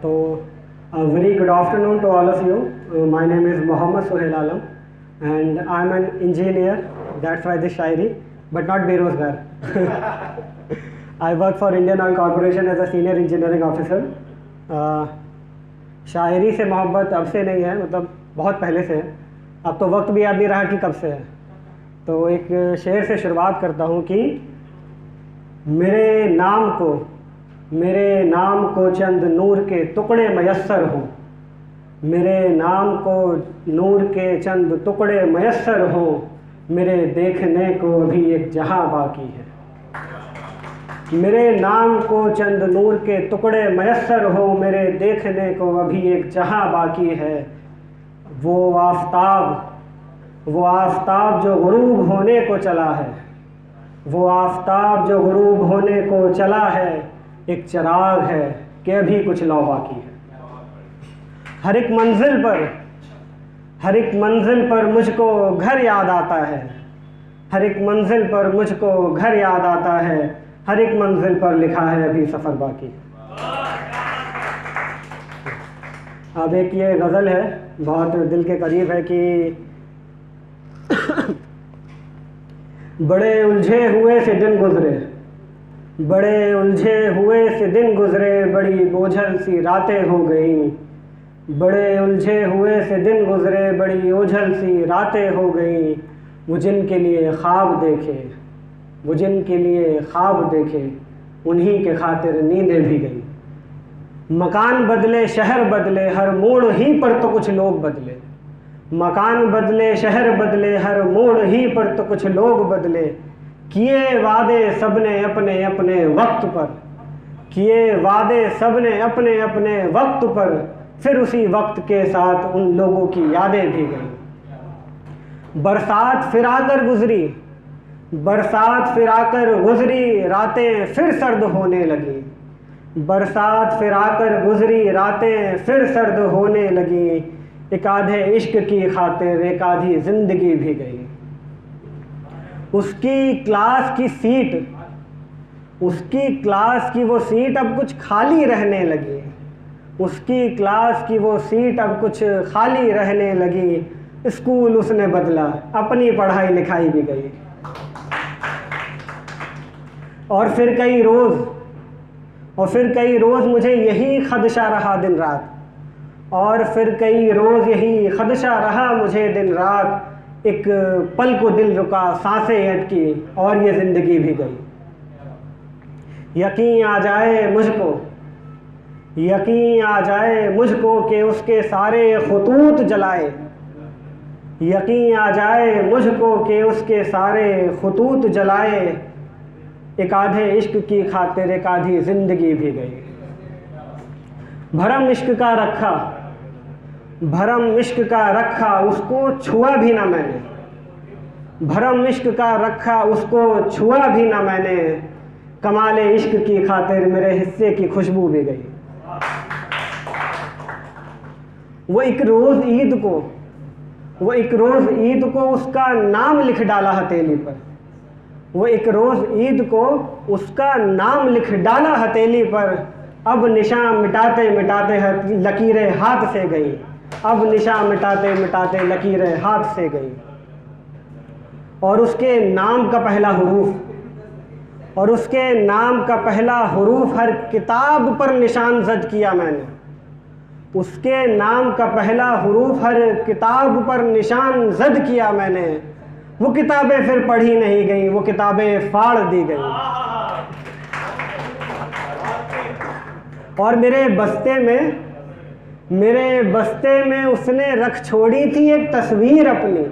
तो a very good afternoon to all of you. My name is Mohammad Sohail Alam and I'm an engineer. That's why this Shayari, but not बेरोजगार. I work for Indian Oil Corporation as a senior engineering officer. शायरी से मोहब्बत अब से नहीं है, मतलब बहुत पहले से है. अब तो वक्त भी याद नहीं रहा कि कब से है. तो एक शेर से शुरुआत करता हूँ कि मेरे नाम को चंद नूर के टुकड़े मयस्सर हो. मेरे नाम को नूर के चंद टुकड़े मयस्सर हो. मेरे देखने को अभी एक जहां बाकी है. मेरे नाम को चंद नूर के टुकड़े मयस्सर हो. मेरे देखने को अभी एक जहां बाकी है. वो आफताब जो गुरूब होने को चला है. वो आफताब जो गुरूब होने को चला है. एक चिराग है कि अभी कुछ लौ बाकी है. हर एक मंजिल पर मुझको घर याद आता है. हर एक मंजिल पर मुझको घर याद आता है. हर एक मंजिल पर लिखा है अभी सफ़र बाकी. अब एक ये गज़ल है, बहुत दिल के करीब है कि बड़े उलझे हुए से दिन गुज़रे. बड़ी बोझल सी रातें हो गई. बड़े उलझे हुए से दिन गुज़रे. बड़ी ओझल सी रातें हो गई. वो जिनके लिए ख्वाब देखे उन्हीं के खातिर नींदें भी गई. मकान बदले शहर बदले हर मोड़ ही पर तो कुछ लोग बदले. मकान बदले शहर बदले हर मोड़ ही पर तो कुछ लोग बदले. किए वादे सबने अपने अपने वक्त पर. किए वादे सबने अपने अपने वक्त पर. फिर उसी वक्त के साथ उन लोगों की यादें भी गई. बरसात फिर आकर गुजरी. रातें फिर सर्द होने लगी. बरसात फिर आकर गुजरी. रातें फिर सर्द होने लगी. एक आधे इश्क की खातिर एक आधी जिंदगी भी गई. उसकी क्लास की वो सीट अब कुछ खाली रहने लगी. उसकी क्लास की वो सीट अब कुछ खाली रहने लगी. स्कूल उसने बदला, अपनी पढ़ाई लिखाई भी गई. और फिर कई रोज़ मुझे यही खदशा रहा दिन रात. और फिर कई रोज़ यही खदशा रहा मुझे दिन रात. एक पल को दिल रुका, सांसें अटकी और ये ज़िंदगी भी गई. यकीन आ जाए मुझको कि उसके सारे खतूत जलाए. यकीन आ जाए मुझको कि उसके सारे खतूत जलाए. एक आधे इश्क की खातिर एक आधी ज़िंदगी भी गई. भरम इश्क का रखा उसको छुआ भी ना मैंने. भरम इश्क का रखा उसको छुआ भी ना मैंने. कमाले इश्क की खातिर मेरे हिस्से की खुशबू भी गई. वो एक रोज़ ईद को उसका नाम लिख डाला हथेली पर. वो एक रोज़ ईद को उसका नाम लिख डाला हथेली पर. अब निशान मिटाते मिटाते लकीरें हाथ से गई. अब निशान मिटाते मिटाते लकीरें हाथ से गई. और उसके नाम का पहला हुरूफ हर किताब पर निशान जद किया मैंने. उसके नाम का पहला हुरूफ हर किताब पर निशान जद किया मैंने. वो किताबें फिर पढ़ी नहीं गई, वो किताबें फाड़ दी गई. और मेरे बस्ते में उसने रख छोड़ी थी एक तस्वीर अपनी.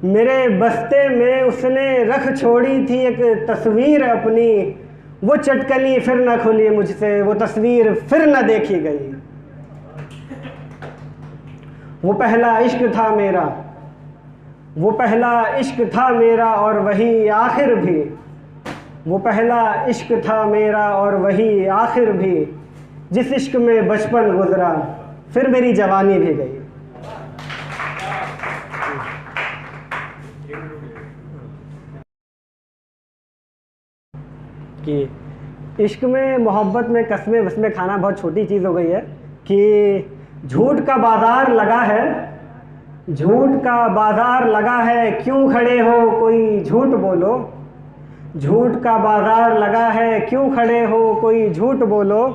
मेरे बस्ते में उसने रख छोड़ी थी एक तस्वीर अपनी. वो चटकनी फिर न खुली मुझसे, वो तस्वीर फिर न देखी गई. वो पहला इश्क था मेरा और वही आखिर भी. वो पहला इश्क था मेरा और वही आखिर भी. जिस इश्क में बचपन गुजरा फिर मेरी जवानी भी गई. कि इश्क में मोहब्बत में कस्में वस्में खाना बहुत छोटी चीज़ हो गई है कि झूठ का बाज़ार लगा है, झूठ का बाज़ार लगा है, क्यों खड़े हो कोई झूठ बोलो। झूठ का बाज़ार लगा है, क्यों खड़े हो कोई झूठ बोलो।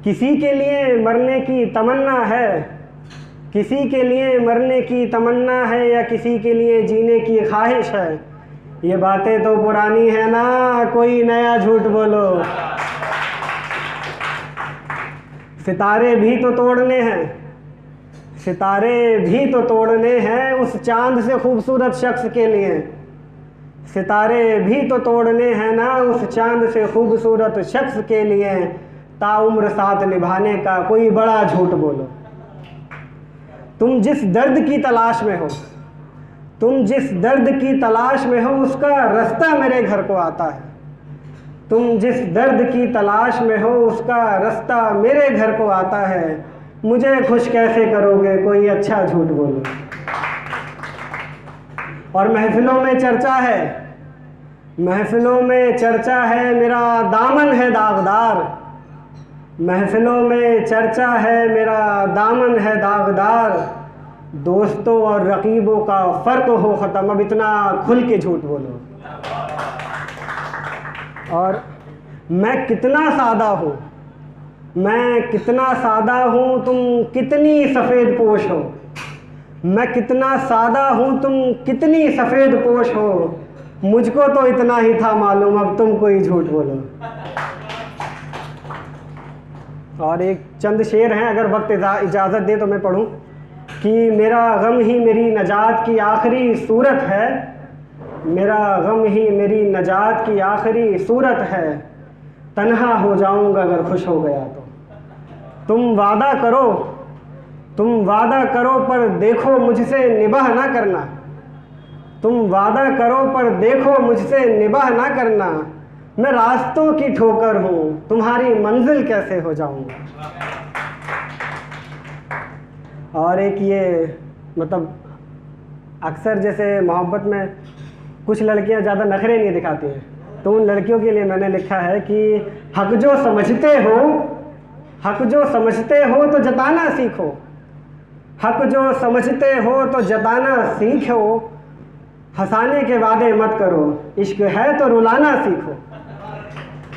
किसी के लिए मरने की तमन्ना है, किसी के लिए मरने की तमन्ना है, या किसी के लिए जीने की ख्वाहिश है। ये बातें तो पुरानी है ना, कोई नया झूठ बोलो। सितारे भी तो तोड़ने हैं, सितारे भी तो तोड़ने हैं उस चांद से खूबसूरत शख्स के लिए। सितारे भी तो तोड़ने हैं ना उस चांद से खूबसूरत शख्स के लिए। ताउम्र साथ निभाने का कोई बड़ा झूठ बोलो। तुम जिस दर्द की तलाश में हो, तुम जिस दर्द की तलाश में हो, उसका रास्ता मेरे घर को आता है। तुम जिस दर्द की तलाश में हो, उसका रास्ता मेरे घर को आता है। मुझे खुश कैसे करोगे, कोई अच्छा झूठ बोलो। और महफिलों में चर्चा है, महफिलों में चर्चा है, मेरा दामन है दागदार। महफिलों में चर्चा है, मेरा दामन है दागदार। दोस्तों और रकीबों का फ़र्क हो ख़त्म, अब इतना खुल के झूठ बोलो। और मैं कितना सादा हूँ, मैं कितना सादा हूँ, तुम कितनी सफ़ेद पोश हो। मैं कितना सादा हूँ, तुम कितनी सफ़ेद पोश हो। मुझको तो इतना ही था मालूम, अब तुम कोई झूठ बोलो। और एक चंद शेर हैं, अगर वक्त इजाज़त दे तो मैं पढ़ूँ कि मेरा गम ही मेरी नजात की आखिरी सूरत है। मेरा गम ही मेरी नजात की आखिरी सूरत है। तन्हा हो जाऊंगा अगर खुश हो गया तो। तुम वादा करो, तुम वादा करो पर देखो मुझसे निभाह ना करना। तुम वादा करो पर देखो मुझसे निभाह ना करना। मैं रास्तों की ठोकर हूँ, तुम्हारी मंजिल कैसे हो जाऊंगा। और एक ये मतलब अक्सर जैसे मोहब्बत में कुछ लड़कियां ज़्यादा नखरे नहीं दिखाती हैं, तो उन लड़कियों के लिए मैंने लिखा है कि हक जो समझते हो, हक जो समझते हो तो जताना सीखो। हक जो समझते हो तो जताना सीखो। हंसाने के वादे मत करो, इश्क है तो रुलाना सीखो।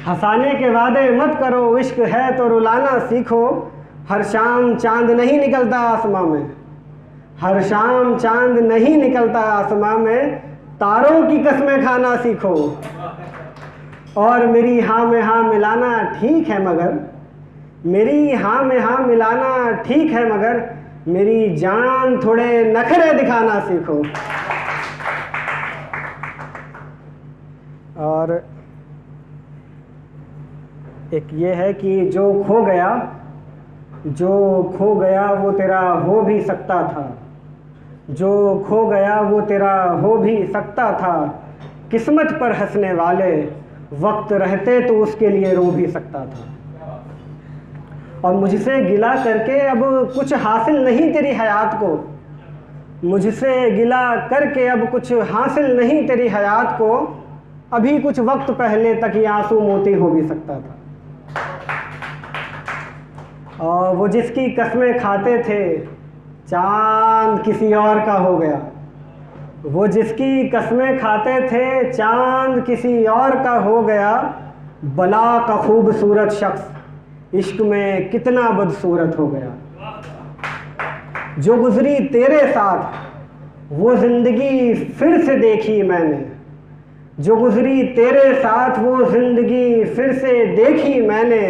हंसाने के वादे मत करो, इश्क है तो रुलाना सीखो। हर शाम चांद नहीं निकलता आसमां में, हर शाम चांद नहीं निकलता आसमां में। तारों की कसमें खाना सीखो। और मेरी हाँ में हाँ मिलाना ठीक है मगर, मेरी हाँ में हाँ मिलाना ठीक है मगर, मेरी जान थोड़े नखरे दिखाना सीखो। और एक ये है कि जो खो गया, जो खो गया वो तेरा हो भी सकता था। जो खो गया वो तेरा हो भी सकता था। किस्मत पर हंसने वाले वक्त रहते तो उसके लिए रो भी सकता था। और मुझसे गिला करके अब कुछ हासिल नहीं तेरी हयात को। मुझसे गिला करके अब कुछ हासिल नहीं तेरी हयात को। अभी कुछ वक्त पहले तक ये आंसू मोती हो भी सकता था। और वो जिसकी कसमें खाते थे, चांद किसी और का हो गया। वो जिसकी कसमें खाते थे, चांद किसी और का हो गया। बला का खूबसूरत शख्स इश्क में कितना बदसूरत हो गया। जो गुजरी तेरे साथ वो ज़िंदगी फिर से देखी मैंने। जो गुजरी तेरे साथ वो ज़िंदगी फिर से देखी मैंने।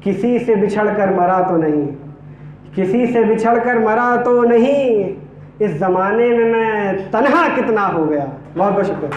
किसी से बिछड़ कर मरा तो नहीं, किसी से बिछड़ कर मरा तो नहीं। इस ज़माने में मैं तन्हा कितना हो गया। बहुत बहुत शुक्रिया।